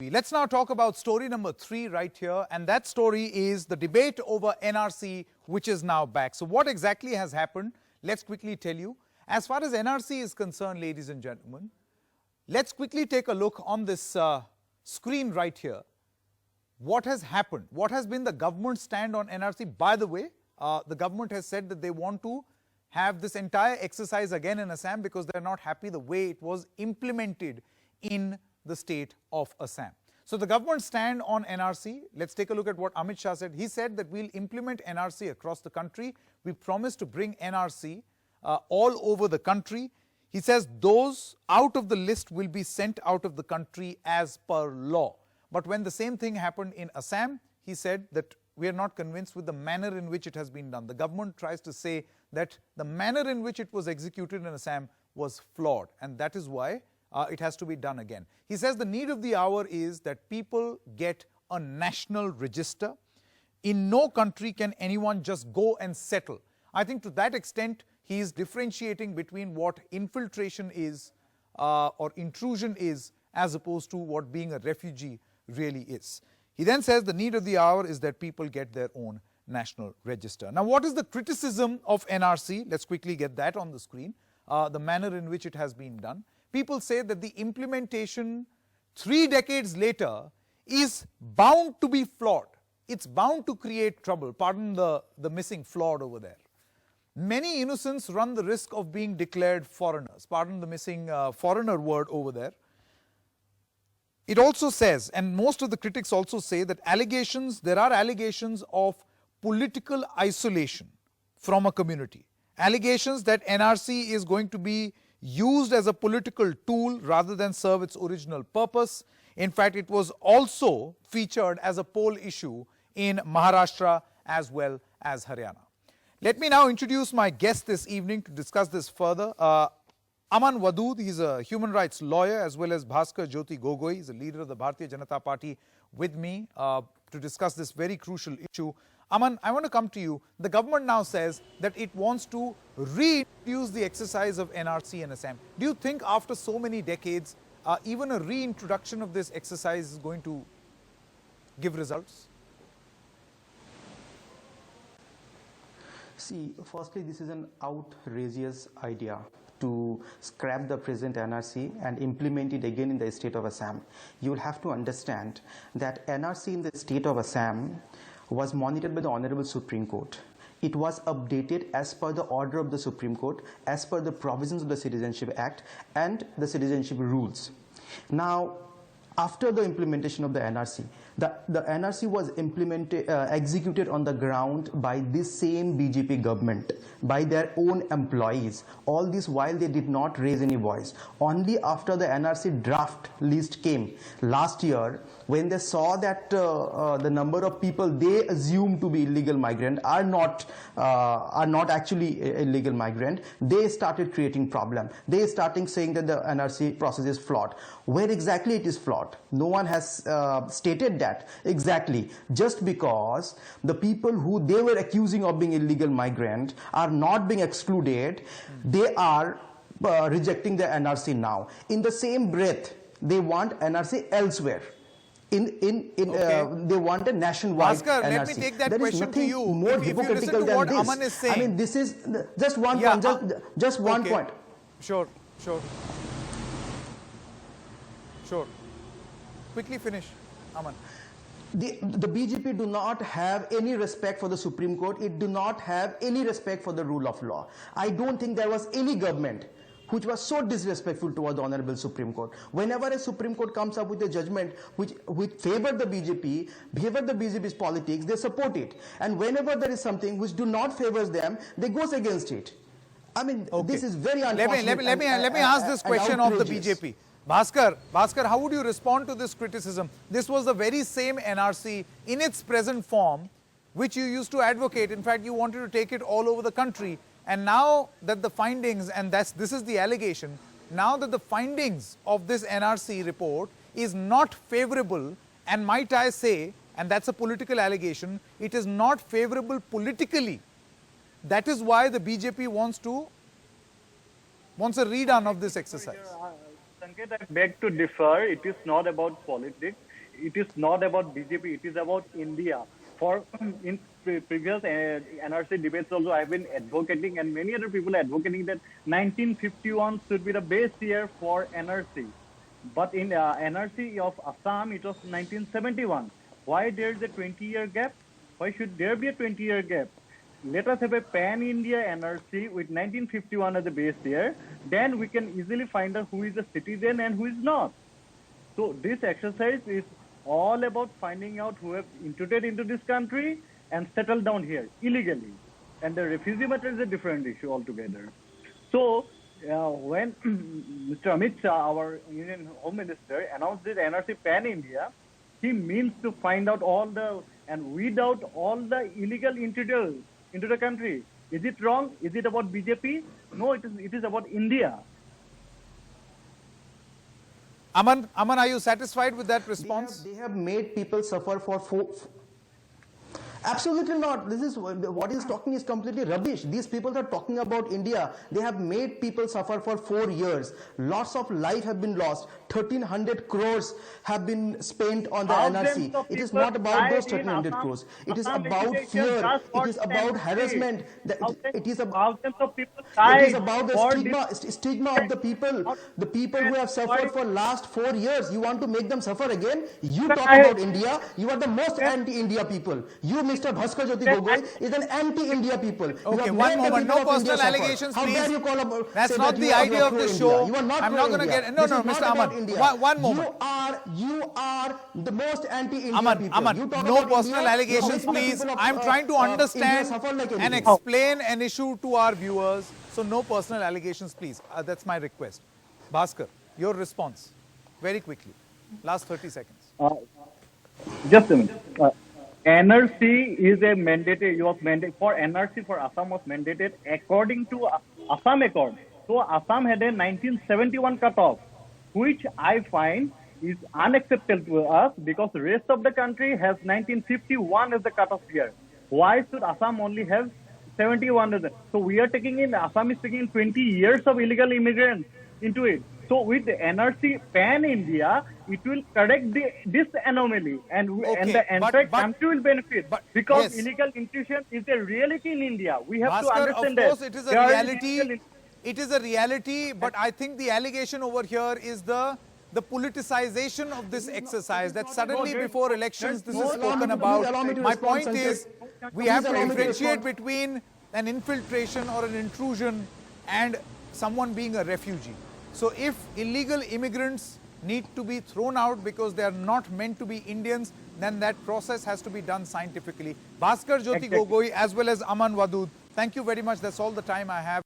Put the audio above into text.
NDTV. Let's now talk about story number 3 right here, and that story is the debate over NRC, which is now back. So what exactly has happened? Let's quickly tell you. As far as NRC is concerned, ladies and gentlemen, let's quickly take a look on this screen right here. What has happened? What has been the government stand on NRC? By the way, the government has said that they want to have this entire exercise again in Assam because they're not happy the way it was implemented in the state of Assam. So the government stand on NRC. Let's take a look at what Amit Shah said. He said that we'll implement NRC across the country. We promise to bring NRC all over the country. He says those out of the list will be sent out of the country as per law. But when the same thing happened in Assam, he said that we are not convinced with the manner in which it has been done. The government tries to say that the manner in which it was executed in Assam was flawed, and that is why it has to be done again. He says the need of the hour is that people get a national register. In no country can anyone just go and settle. I think to that extent, he is differentiating between what infiltration is or intrusion is as opposed to what being a refugee really is. He then says the need of the hour is that people get their own national register. Now, what is the criticism of NRC? Let's quickly get that on the screen. The manner in which it has been done. People say that the implementation 3 decades later is bound to be flawed. It's bound to create trouble. Pardon the missing flawed over there. Many innocents run the risk of being declared foreigners. Pardon the missing foreigner word over there. It also says, and most of the critics also say, that there are allegations of political isolation from a community. Allegations that NRC is going to be used as a political tool rather than serve its original purpose. In fact, it was also featured as a poll issue in Maharashtra as well as Haryana. Let me now introduce my guest this evening to discuss this further. Aman Wadood, he's a human rights lawyer, as well as Bhaskar Jyoti Gogoi, he's a leader of the Bharatiya Janata Party, with me to discuss this very crucial issue. Aman, I want to come to you. The government now says that it wants to reintroduce the exercise of NRC in Assam. Do you think after so many decades, even a reintroduction of this exercise is going to give results? See, firstly, this is an outrageous idea to scrap the present NRC and implement it again in the state of Assam. You will have to understand that NRC in the state of Assam was monitored by the Honorable Supreme Court. It was updated as per the order of the Supreme Court, as per the provisions of the Citizenship Act and the citizenship rules. Now, after the implementation of the NRC, the NRC was executed on the ground by this same BJP government, by their own employees. All this while they did not raise any voice. Only after the NRC draft list came last year, when they saw that the number of people they assume to be illegal migrant are not actually illegal migrant, they started creating problem. They started saying that the NRC process is flawed. Where exactly it is flawed? No one has stated that exactly. Just because the people who they were accusing of being illegal migrant are not being excluded, they are rejecting the NRC now. In the same breath, they want NRC elsewhere. They want a nationwide Bhaskar, NRC. let me take that question to you. More if hypocritical you than this. Aman is saying, I mean, this is just one point. Just one point. Sure. Quickly finish, Aman. The BJP do not have any respect for the Supreme Court. It do not have any respect for the rule of law. I don't think there was any government which was so disrespectful toward the Honorable Supreme Court. Whenever a Supreme Court comes up with a judgment which favored the BJP, favored the BJP's politics, they support it. And whenever there is something which do not favors them, they goes against it. I mean, this is very unfortunate. Let me ask this question of the BJP. Bhaskar, how would you respond to this criticism? This was the very same NRC in its present form which you used to advocate. In fact, you wanted to take it all over the country. And now that the findings, and this is the allegation, now that the findings of this NRC report is not favorable, and might I say, and that's a political allegation, it is not favorable politically. That is why the BJP wants a redone of this exercise. Advocate, I beg to differ. It is not about politics. It is not about BJP. It is about India. For in previous NRC debates also, I've been advocating, and many other people are advocating that 1951 should be the base year for NRC. But in NRC of Assam, it was 1971. Why there is a 20-year gap? Why should there be a 20-year gap? Let us have a pan-India NRC with 1951 as the base year. Then we can easily find out who is a citizen and who is not. So this exercise is all about finding out who have intruded into this country and settled down here illegally. And the refugee matter is a different issue altogether. So when Mr. Amit Shah, our Union Home Minister, announced this NRC pan-India, he means to find out all the and weed out all the illegal intruders into the country. Is it wrong? Is it about BJP? No, it is about India. Aman, are you satisfied with that response? They have made people suffer for Absolutely not. This is what he's talking is completely rubbish. These people are talking about India. They have made people suffer for 4 years. Lots of life have been lost. 1,300 crores have been spent on the NRC. It is not about those 1,300 crores. It is about fear. It is about harassment. It is about the stigma of the people who have suffered for last 4 years. You want to make them suffer again? You talk about India. You are the most anti-India people. You, Mr. Bhaskar Jyoti Gogoi, is an anti-India people. Okay, one moment. No personal allegations, please. How dare you call about, that's not the idea of the show. You are not I'm not going to get... No, Mr. Aman. One moment. You are the most anti-India people. Aman, no personal allegations, please. I'm trying to understand and explain an issue to our viewers. So no personal allegations, please. That's my request. Bhaskar, your response. Very quickly. Last 30 seconds. Just a minute. NRC is a mandated, for NRC for Assam was mandated according to Assam Accord. So Assam had a 1971 cutoff, which I find is unacceptable to us because the rest of the country has 1951 as the cutoff year. Why should Assam only have 71 as So we are taking in, Assam is taking in 20 years of illegal immigrants into it. So with the NRC pan-India, it will correct this anomaly and the entire country will benefit because illegal intrusion is a reality in India. We have to understand that. Of course, it is a reality. It is a reality, but I think the allegation over here is the politicization of this exercise, that suddenly before elections this is spoken about. My point is, we have to differentiate between an infiltration or an intrusion and someone being a refugee. So if illegal immigrants need to be thrown out because they are not meant to be Indians, then that process has to be done scientifically. Bhaskar Jyoti Gogoi as well as Aman Wadud, thank you very much. That's all the time I have.